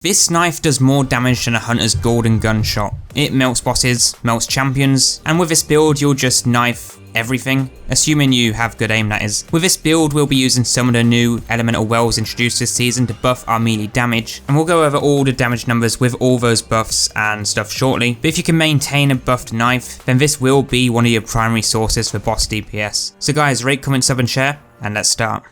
This knife does more damage than a Hunter's Golden Gun shot. It melts bosses, melts champions, and with this build you'll just knife everything, assuming you have good aim that is. With this build we'll be using some of the new elemental wells introduced this season to buff our melee damage, and we'll go over all the damage numbers with all those buffs and stuff shortly. But if you can maintain a buffed knife, then this will be one of your primary sources for boss DPS. So guys, rate, comment, sub and share, and let's start.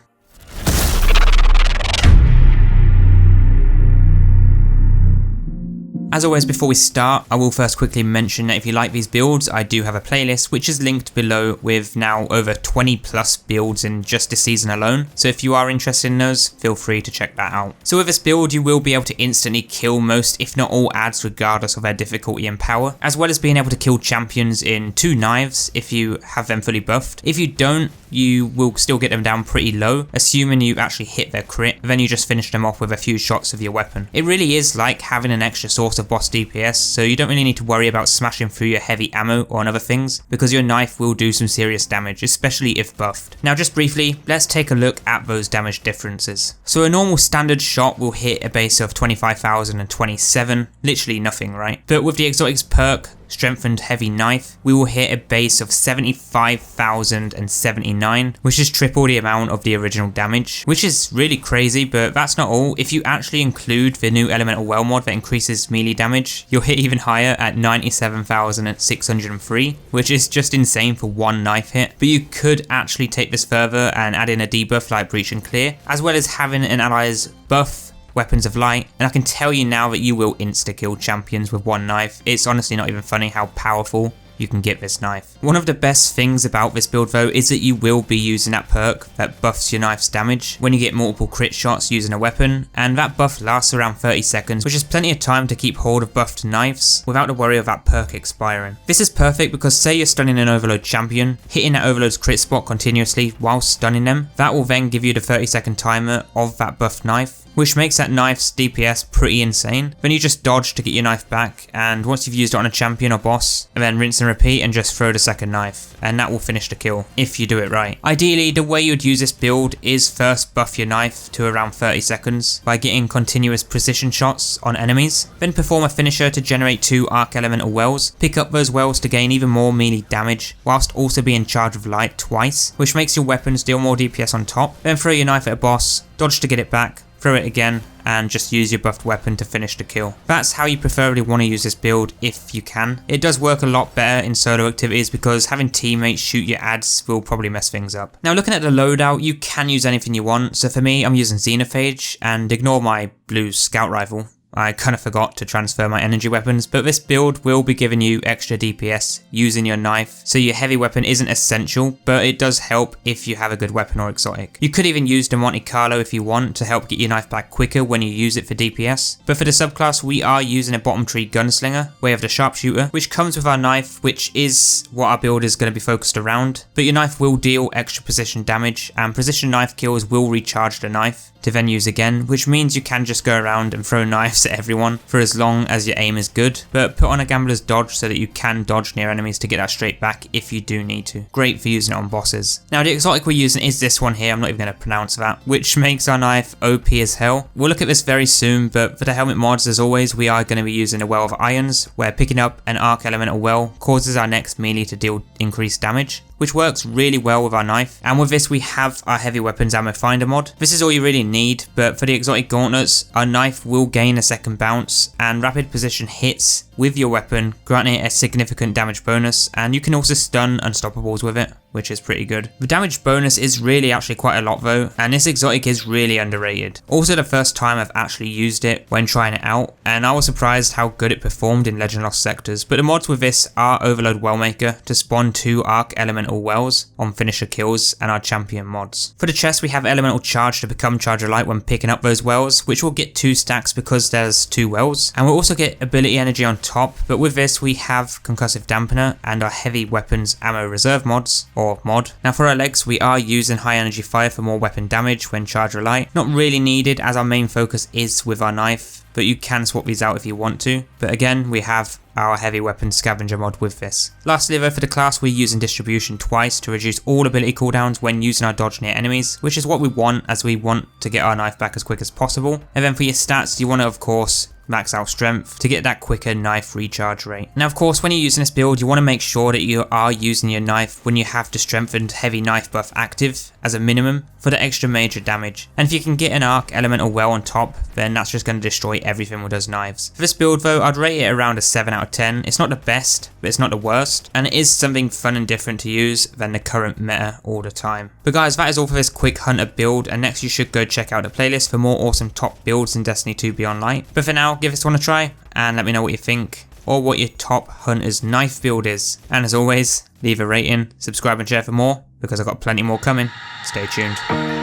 As always, before we start, I will first quickly mention that if you like these builds, I do have a playlist which is linked below with now over 20 plus builds in just this season alone, so if you are interested in those, feel free to check that out. So with this build you will be able to instantly kill most if not all adds regardless of their difficulty and power, as well as being able to kill champions in 2 knives if you have them fully buffed. If you don't, you will still get them down pretty low, assuming you actually hit their crit, then you just finish them off with a few shots of your weapon. It really is like having an extra source of boss DPS, so you don't really need to worry about smashing through your heavy ammo or on other things, because your knife will do some serious damage, especially if buffed. Now just briefly, let's take a look at those damage differences. So a normal standard shot will hit a base of 25,027, literally nothing, right? But with the exotics perk, Strengthened Heavy Knife, we will hit a base of 75,079, which is triple the amount of the original damage, which is really crazy. But that's not all. If you actually include the new elemental well mod that increases melee damage, you'll hit even higher at 97,603, which is just insane for one knife hit. But you could actually take this further and add in a debuff like Breach and Clear, as well as having an ally's buff Weapons of Light, and I can tell you now that you will insta-kill champions with one knife. It's honestly not even funny how powerful you can get this knife. One of the best things about this build though is that you will be using that perk that buffs your knife's damage when you get multiple crit shots using a weapon, and that buff lasts around 30 seconds, which is plenty of time to keep hold of buffed knives without the worry of that perk expiring. This is perfect because say you're stunning an overload champion, hitting that overload's crit spot continuously while stunning them, that will then give you the 30-second timer of that buffed knife, which makes that knife's DPS pretty insane. Then you just dodge to get your knife back, and once you've used it on a champion or boss, and then rinse and repeat and just throw the second knife, and that will finish the kill if you do it right. Ideally, the way you'd use this build is first buff your knife to around 30 seconds by getting continuous precision shots on enemies, then perform a finisher to generate 2 arc elemental wells, pick up those wells to gain even more melee damage, whilst also being charged with light twice, which makes your weapons deal more DPS on top, then throw your knife at a boss, dodge to get it back, throw it again, and just use your buffed weapon to finish the kill. That's how you preferably want to use this build if you can. It does work a lot better in solo activities because having teammates shoot your adds will probably mess things up. Now looking at the loadout, you can use anything you want, so for me I'm using Xenophage, and ignore my blue scout rifle. I kind of forgot to transfer my energy weapons, but this build will be giving you extra DPS using your knife, so your heavy weapon isn't essential, but it does help if you have a good weapon or exotic. You could even use the Monte Carlo if you want to help get your knife back quicker when you use it for DPS, but for the subclass we are using a bottom tree gunslinger, we have the sharpshooter, which comes with our knife, which is what our build is going to be focused around, but your knife will deal extra precision damage, and precision knife kills will recharge the knife to then use again, which means you can just go around and throw knives at everyone for as long as your aim is good, but put on a gambler's dodge so that you can dodge near enemies to get that straight back if you do need to. Great for using it on bosses. Now the exotic we're using is this one here, I'm not even going to pronounce that, which makes our knife OP as hell. We'll look at this very soon, but for the helmet mods as always we are going to be using a well of irons, where picking up an arc elemental well causes our next melee to deal increased damage, which works really well with our knife, and with this we have our heavy weapons ammo finder mod. This is all you really need, but for the exotic gauntlets, our knife will gain a second bounce and rapid position hits with your weapon, granting it a significant damage bonus, and you can also stun unstoppables with it, which is pretty good. The damage bonus is really actually quite a lot though, and this exotic is really underrated. Also the first time I've actually used it when trying it out, and I was surprised how good it performed in Legend Lost sectors. But the mods with this are Overload Wellmaker to spawn 2 arc elemental wells on finisher kills, and our champion mods. For the chest we have elemental charge to become charger light when picking up those wells, which will get 2 stacks because there's 2 wells, and we'll also get ability energy on top, but with this we have concussive dampener and our heavy weapons ammo reserve mods, or mod. Now for our legs, we are using high energy fire for more weapon damage when charged or light. Not really needed as our main focus is with our knife, but you can swap these out if you want to. But again, we have our heavy weapon scavenger mod with this. Lastly though, for the class, we're using distribution twice to reduce all ability cooldowns when using our dodge near enemies, which is what we want as we want to get our knife back as quick as possible. And then for your stats, you want to of course max out strength to get that quicker knife recharge rate. Now of course, when you're using this build, you want to make sure that you are using your knife when you have the strengthened heavy knife buff active as a minimum for the extra major damage. And if you can get an arc elemental well on top, then that's just going to destroy everything with those knives. For this build though, I'd rate it around a 7 out of 10. It's not the best, but it's not the worst, and it is something fun and different to use than the current meta all the time. But guys, that is all for this quick Hunter build, and next you should go check out the playlist for more awesome top builds in Destiny 2 Beyond Light. But for now, give this one a try and let me know what you think, or what your top Hunter's knife build is. And as always, leave a rating, subscribe and share for more, because I've got plenty more coming. Stay tuned.